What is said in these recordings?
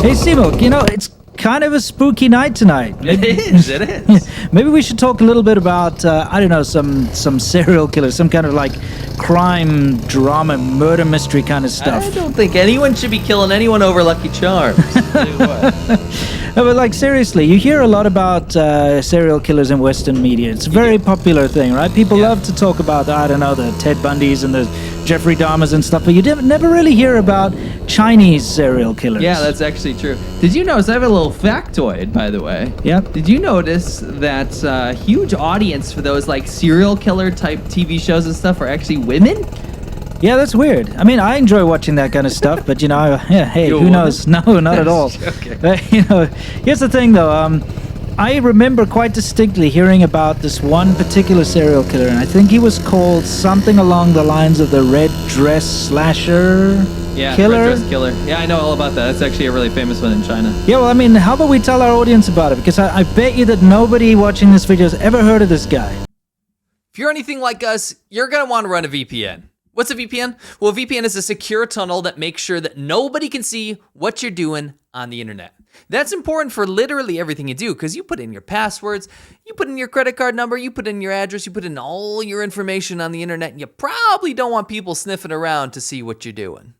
Hey, Simo, it's kind of a spooky night tonight. It is. Maybe we should talk a little bit about, some serial killers, some kind of like crime, drama, murder mystery kind of stuff. I don't think anyone should be killing anyone over Lucky Charms. Tell you what. But like seriously, you hear a lot about serial killers in Western media. It's a very popular thing, right? People love to talk about, the Ted Bundys and the Jeffrey Dahmers and stuff, but you never really hear about Chinese serial killers. Yeah, that's actually true. Did you notice, I have a little factoid, by the way. Yep. Did you notice that huge audience for those like serial killer type TV shows and stuff are actually women? Yeah, that's weird. I mean, I enjoy watching that kind of stuff, but who knows? No, not at all. Okay. But, here's the thing though. I remember quite distinctly hearing about this one particular serial killer, and I think he was called something along the lines of the Red Dress Slasher Killer. Red Dress Killer. Yeah, I know all about that. That's actually a really famous one in China. Yeah, well, I mean, how about we tell our audience about it? Because I bet you that nobody watching this video has ever heard of this guy. If you're anything like us, you're going to want to run a VPN. What's a VPN? Well, a VPN is a secure tunnel that makes sure that nobody can see what you're doing on the internet. That's important for literally everything you do, because you put in your passwords, you put in your credit card number, you put in your address, you put in all your information on the internet, and you probably don't want people sniffing around to see what you're doing.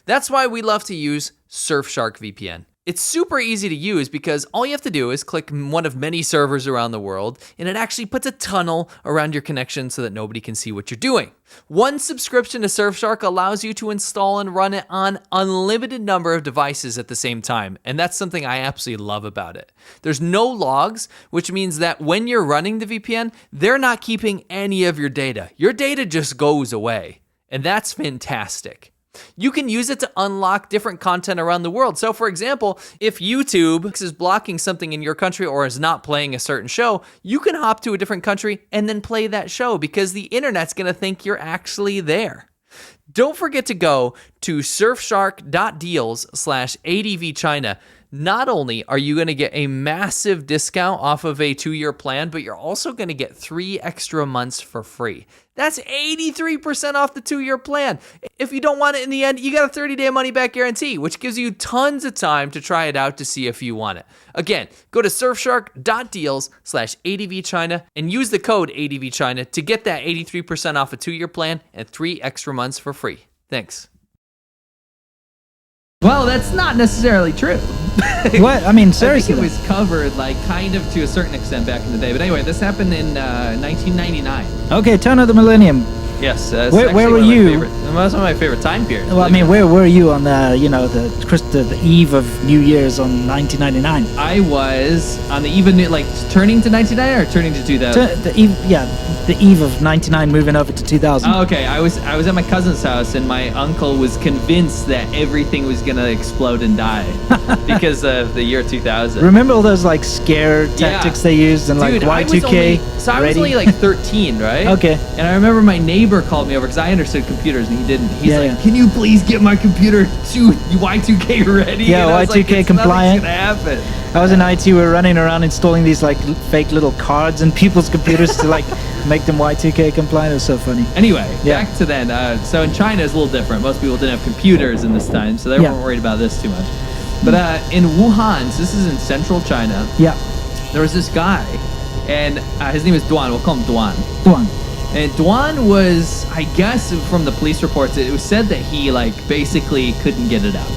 That's why we love to use Surfshark VPN. It's super easy to use because all you have to do is click one of many servers around the world, and it actually puts a tunnel around your connection so that nobody can see what you're doing. One subscription to Surfshark allows you to install and run it on unlimited number of devices at the same time, and that's something I absolutely love about it. There's no logs, which means that when you're running the VPN, they're not keeping any of your data. Your data just goes away, and that's fantastic. You can use it to unlock different content around the world. So for example, if YouTube is blocking something in your country or is not playing a certain show, you can hop to a different country and then play that show because the internet's going to think you're actually there. Don't forget to go to surfshark.deals/ADVChina. Not only are you going to get a massive discount off of a 2-year plan, but you're also going to get 3 extra months for free. That's 83% off the 2-year plan. If you don't want it in the end, you got a 30-day money-back guarantee, which gives you tons of time to try it out to see if you want it. Again, go to surfshark.deals/ADVChina and use the code ADVChina to get that 83% off a 2-year plan and 3 extra months for free. Thanks. Well, that's not necessarily true. What? I mean, seriously. I think it was covered, kind of to a certain extent back in the day. But anyway, this happened in 1999. Okay, turn of the millennium. Yes. That's where were you? That's one of my favorite time periods. Well, I mean, where were you on the eve of New Year's on 1999? I was on the eve of turning to 99 or turning to 2000. The eve of 99, moving over to 2000. Oh, okay. I was at my cousin's house, and my uncle was convinced that everything was gonna explode and die because of the year 2000. Remember all those scare tactics they used and Dude, Y2K? I was only 13, right? Okay. And I remember my neighbor called me over because I understood computers and he didn't. He's can you please get my computer to Y2K ready? Yeah, Y2K compliant. Nothing's gonna happen. I was in IT. We were running around installing these fake little cards in people's computers to make them Y2K compliant. It was so funny. Anyway, back to then. So in China it's a little different. Most people didn't have computers in this time, so they weren't worried about this too much. But in Wuhan, so this is in central China. Yeah. There was this guy, and his name is Duan. We'll call him Duan. Duan. And Duan was, I guess, from the police reports, it was said that he basically couldn't get it out.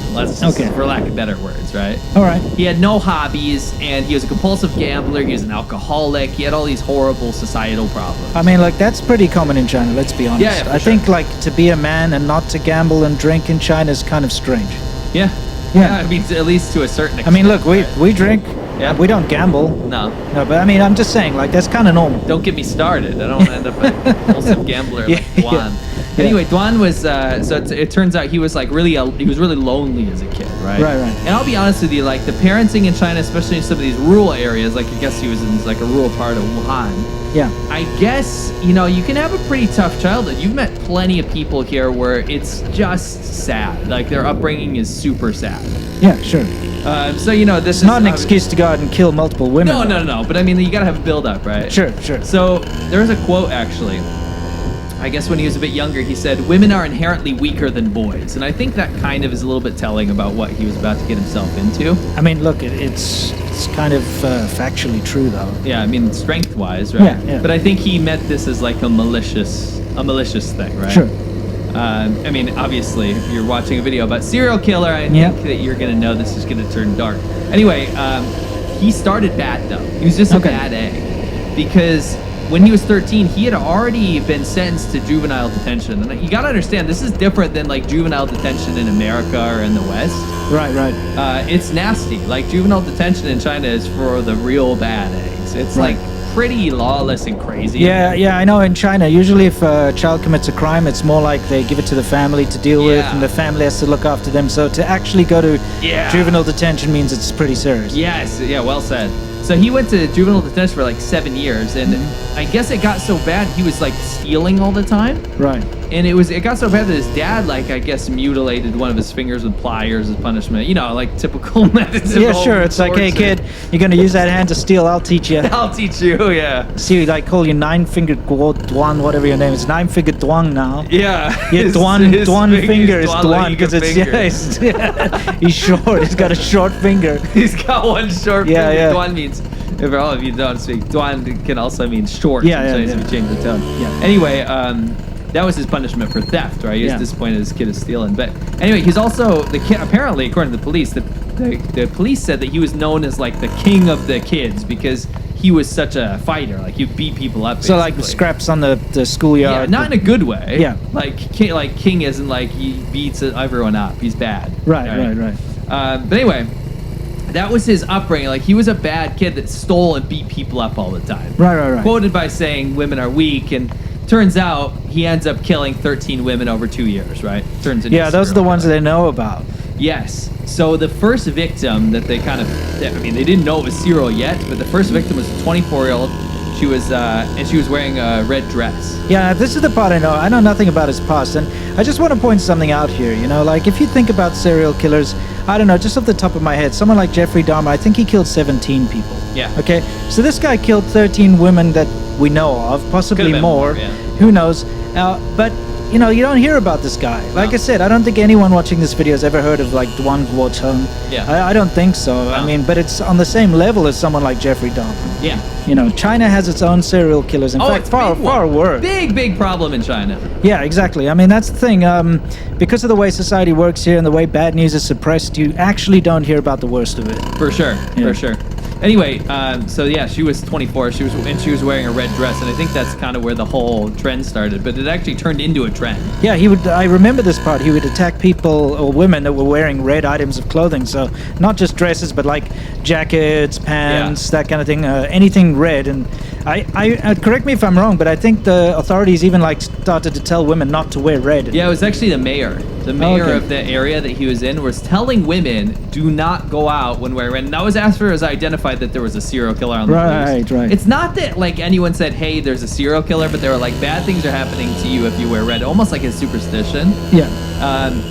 For lack of better words, right? All right. He had no hobbies, and he was a compulsive gambler. He was an alcoholic. He had all these horrible societal problems. I mean, that's pretty common in China. Let's be honest. Yeah, I think to be a man and not to gamble and drink in China is kind of strange. Yeah. I mean, at least to a certain extent. I mean, look, we drink. Yeah. We don't gamble. No, but I mean, I'm just saying, that's kind of normal. Don't get me started. I don't want to end up a compulsive gambler like Duan. Anyway, Duan was, it turns out he was really lonely as a kid, right? Right. And I'll be honest with you, the parenting in China, especially in some of these rural areas, I guess he was in a rural part of Wuhan. Yeah. I guess, you can have a pretty tough childhood. You've met plenty of people here where it's just sad. Their upbringing is super sad. Yeah, sure. This is not an excuse to go out and kill multiple women. No. But I mean, you gotta have a build up, right? Sure. So there's a quote actually. I guess when he was a bit younger, he said, women are inherently weaker than boys. And I think that kind of is a little bit telling about what he was about to get himself into. I mean, look, it's kind of factually true, though. Yeah, I mean, strength-wise, right? Yeah. But I think he meant this as like a malicious thing, right? Sure. I mean, obviously, if you're watching a video about serial killer, I think that you're going to know this is going to turn dark. Anyway, he started bad, though. He was just a bad egg. Because when he was 13, he had already been sentenced to juvenile detention. And you got to understand, this is different than like juvenile detention in America or in the West. Right. It's nasty. Like juvenile detention in China is for the real bad eggs. It's like pretty lawless and crazy. Yeah, I know in China, usually if a child commits a crime, it's more like they give it to the family to deal with, and the family has to look after them. So to actually go to juvenile detention means it's pretty serious. Yes, well said. So he went to juvenile detention for like 7 years, and I guess it got so bad he was like stealing all the time. Right. And it got so bad that his dad, like, I guess, mutilated one of his fingers with pliers as punishment. You know, like typical methods of sure. It's like, hey, kid, you're going to use that hand to steal. I'll teach you. I'll teach you, yeah. See, like, call you nine-fingered Duan, whatever your name is. Nine-fingered Duan now. Yeah. Duan finger is Duan because he's short. He's got a short finger. He's got one short finger. Yeah. Duan means, if all of you don't speak, Duan can also mean short. Yeah. If you change the tone. Yeah. Anyway, that was his punishment for theft, right? He was disappointed his kid is stealing. But anyway, he's also the kid. Apparently, according to the police, the police said that he was known as like the king of the kids because he was such a fighter. Like he beat people up. So like scraps on the schoolyard. Yeah, not in a good way. Yeah. Like king isn't like he beats everyone up. He's bad. Right. But anyway, that was his upbringing. Like he was a bad kid that stole and beat people up all the time. Right. Quoted by saying women are weak, and turns out he ends up killing 13 women over 2 years, right? Turns into those are the ones that they know about. Yes. So the first victim that they they didn't know it was serial yet, but the first victim was a 24-year-old. She was wearing a red dress. Yeah, this is the part I know. I know nothing about his past, and I just want to point something out here. You know, like if you think about serial killers, I don't know, just off the top of my head, someone like Jeffrey Dahmer, I think he killed 17 people. Yeah. Okay, so this guy killed 13 women that we know of, possibly more. Who knows? But you know, you don't hear about this guy. Like I said, I don't think anyone watching this video has ever heard of like Duan Guocheng. Yeah. I don't think so. No. I mean, but it's on the same level as someone like Jeffrey Dahmer. Yeah. You know, China has its own serial killers. In fact, far worse. Big problem in China. Yeah, exactly. I mean, that's the thing. Because of the way society works here and the way bad news is suppressed, you actually don't hear about the worst of it. For sure. Anyway, so yeah, she was 24. She was wearing a red dress, and I think that's kind of where the whole trend started. But it actually turned into a trend. Yeah, I remember this part. He would attack people or women that were wearing red items of clothing. So not just dresses, but like jackets, pants, that kind of thing. Anything red. And I correct me if I'm wrong, but I think the authorities even like started to tell women not to wear red. Yeah, it was actually the mayor. The mayor of the area that he was in was telling women, do not go out when wearing red. And that was after it was identified that there was a serial killer on the loose. Right. It's not that like anyone said, hey, there's a serial killer, but they were like, bad things are happening to you if you wear red. Almost like a superstition. Yeah.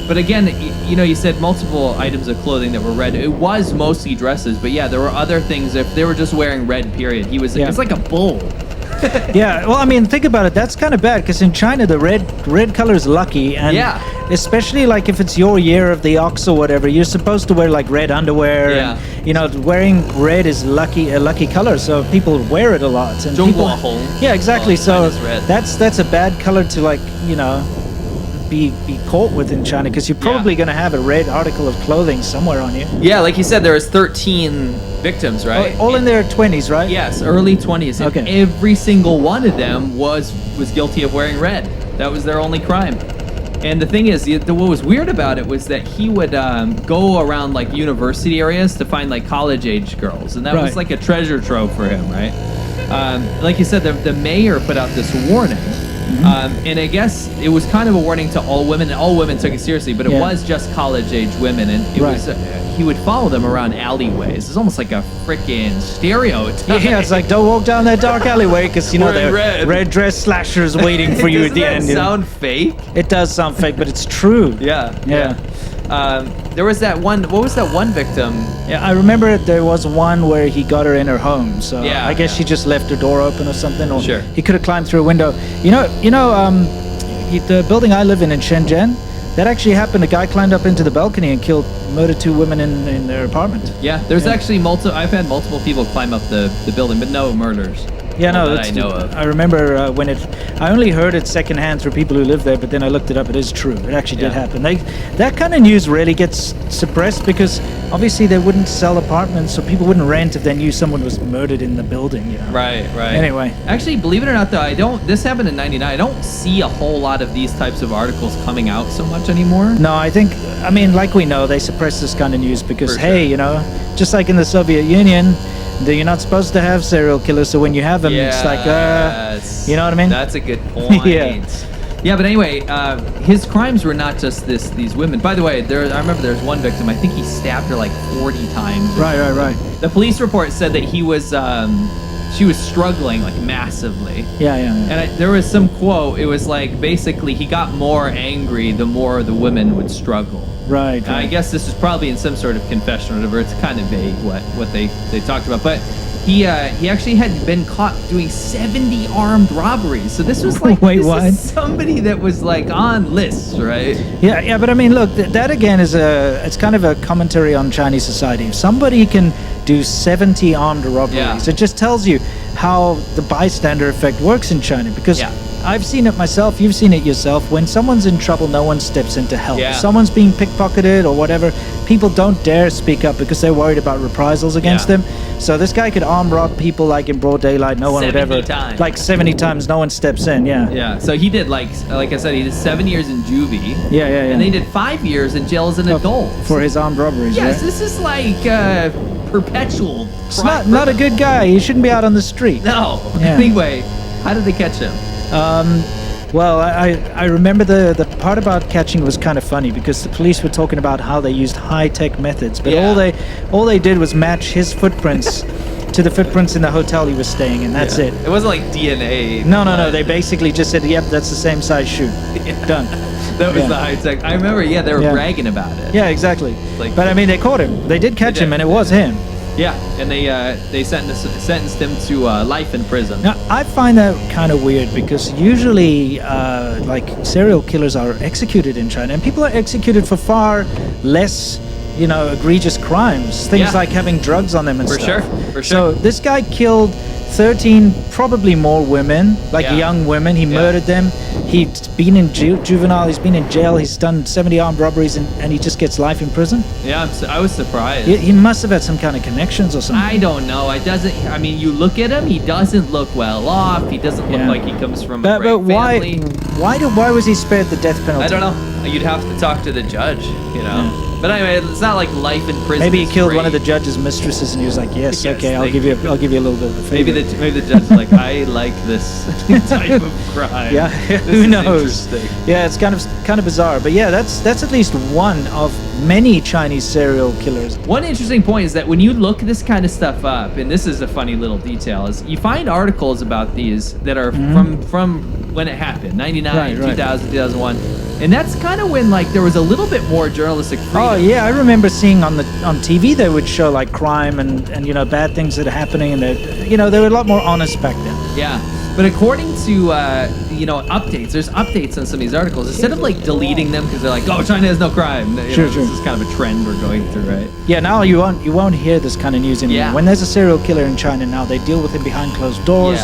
But again, you know, you said multiple items of clothing that were red. It was mostly dresses, but yeah, there were other things. If they were just wearing red, period. It's like a bull. Yeah, well, I mean, think about it. That's kind of bad because in China, the red color is lucky, and especially like if it's your year of the ox or whatever, you're supposed to wear like red underwear. Yeah. And, you know, wearing red is a lucky color, so people wear it a lot. And yeah, exactly. So that's a bad color to like, you know, be caught with in China because you're probably going to have a red article of clothing somewhere on you. Yeah, like you said, there was 13 victims, right? All in their 20s, right? Yes, early 20s. And every single one of them was guilty of wearing red. That was their only crime. And the thing is, what was weird about it was that he would go around like university areas to find like college-age girls, and that was like a treasure trove for him, right? Like you said, the mayor put out this warning. And I guess it was kind of a warning to all women, and all women took it seriously, but it was just college-age women, and it was he would follow them around alleyways. It's almost like a freaking stereotype. Yeah, it's like, don't walk down that dark alleyway because, you know, there are red dress slashers waiting for you at the end. Doesn't that sound fake? It does sound fake, but it's true. Yeah. There was that one, what was that one victim? Yeah, I remember there was one where he got her in her home, so I guess she just left her door open or something, or he could have climbed through a window. You know, the building I live in Shenzhen, that actually happened. A guy climbed up into the balcony and murdered 2 women in their apartment. Yeah, there's actually I've had multiple people climb up the building, but no murders. Yeah, no, that I know of. I remember I only heard it secondhand through people who live there, but then I looked it up. It is true. It actually did happen. That kind of news really gets suppressed because obviously they wouldn't sell apartments, so people wouldn't rent if they knew someone was murdered in the building. You know? Right. Anyway, actually, believe it or not, though, this happened in '99. I don't see a whole lot of these types of articles coming out so much anymore. No, I mean, like we know, they suppress this kind of news because, hey, you know, just like in the Soviet Union, you're not supposed to have serial killers, so when you have them, it's like, you know what I mean? That's a good point. Yeah, but anyway, his crimes were not just these women. By the way, I remember there was one victim. I think he stabbed her like 40 times. Right. The police report said that she was struggling like massively. Yeah. And there was some quote. It was like basically he got more angry the more the women would struggle. Right. I guess this is probably in some sort of confession or whatever. It's kind of vague what they talked about, but he actually had been caught doing 70 armed robberies. So this was like is somebody that was like on lists, right? Yeah. But I mean, look, that again it's kind of a commentary on Chinese society. If somebody can do 70 armed robberies, it just tells you how the bystander effect works in China because. I've seen it myself. You've seen it yourself. When someone's in trouble, no one steps in to help. If someone's being pickpocketed or whatever, people don't dare speak up because they're worried about reprisals against them. So this guy could arm rob people like in broad daylight. No one would ever. Times. Like 70 times, no one steps in. Yeah. So he did like I said, he did 7 years in juvie. Yeah. And they did 5 years in jail as an adult for his armed robberies. Yes, this is like perpetual. It's not a good guy. He shouldn't be out on the street. No. Anyway, how did they catch him? Well, I remember the part about catching was kind of funny because the police were talking about how they used high-tech methods, but all they did was match his footprints to the footprints in the hotel he was staying in. That's it. It wasn't like DNA. No. They basically just said, "Yep, that's the same size shoe." Done. That was the high-tech. I remember. Yeah, they were bragging about it. Yeah, exactly. But I mean, they caught him. They did catch him, and it was him. Yeah, and they sentenced him to life in prison. Now, I find that kind of weird because usually, like, serial killers are executed in China, and people are executed for far less, egregious crimes. Things like having drugs on them and stuff. For sure. So this guy killed 13, probably more women, young women. He murdered them. He's been in juvenile. He's been in jail. He's done 70 armed robberies, and he just gets life in prison. Yeah, I was surprised. He must have had some kind of connections or something. I don't know. I mean, you look at him. He doesn't look well off. He doesn't look like he comes from a great family. Why was he spared the death penalty? I don't know. You'd have to talk to the judge, Yeah. But anyway, it's not like life in prison. Maybe he killed one of the judge's mistresses, and he was like, "Yes, okay, I'll give you a little bit of a favor." Maybe the judge is like, "I like this type of crime." Yeah, who knows? Yeah, it's kind of bizarre, but yeah, that's at least one of many Chinese serial killers. One interesting point is that when you look this kind of stuff up, and this is a funny little detail, is you find articles about these that are from when it happened, 99, 2000, 2001. And that's kind of when there was a little bit more journalistic freedom. Oh yeah, I remember seeing on TV they would show crime and bad things that are happening, and they were a lot more honest back then. Yeah, but according to updates, there's updates on some of these articles. Instead of deleting them because they're like, oh, China has no crime. Sure. This is kind of a trend we're going through, right? Yeah, now you won't hear this kind of news anymore. Yeah. When there's a serial killer in China now, they deal with him behind closed doors,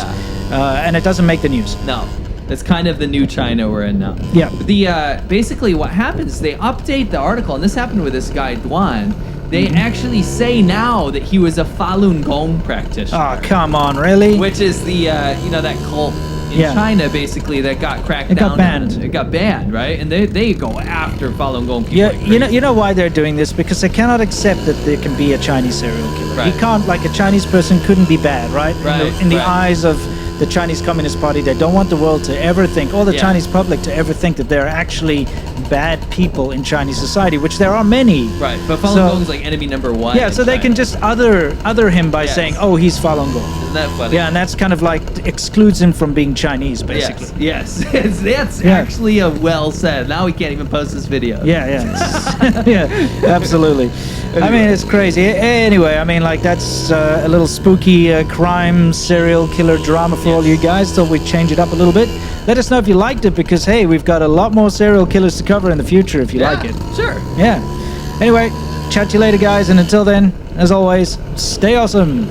and it doesn't make the news. No. It's kind of the new China we're in now. Yeah. Basically what happens is they update the article, and this happened with this guy, Duan. They actually say now that he was a Falun Gong practitioner. Oh, come on, really? Which is the, that cult in China, basically, that got cracked down. Got banned. It got banned, right? And they go after Falun Gong people. Yeah, you know why they're doing this? Because they cannot accept that there can be a Chinese serial killer. Right. He can't, a Chinese person couldn't be bad, right? In the eyes of the Chinese Communist Party, they don't want the world to ever think, or the Chinese public to ever think that there are actually bad people in Chinese society, which there are many. Right, but Falun Gong is enemy number one. Yeah, so they can just other him by saying, oh, he's Falun Gong. Isn't that funny? Yeah, and that's kind of excludes him from being Chinese, basically. Yes. That's actually a well said. Now we can't even post this video. Yeah. Yeah, absolutely. Anyway. I mean, it's crazy. Anyway, I mean, that's a little spooky crime serial killer drama for all you guys. Thought we'd change it up a little bit. let us know if you liked it, because hey, we've got a lot more serial killers to cover in the future if you like it. Sure. Yeah. Anyway, chat to you later, guys, and until then, as always, stay awesome.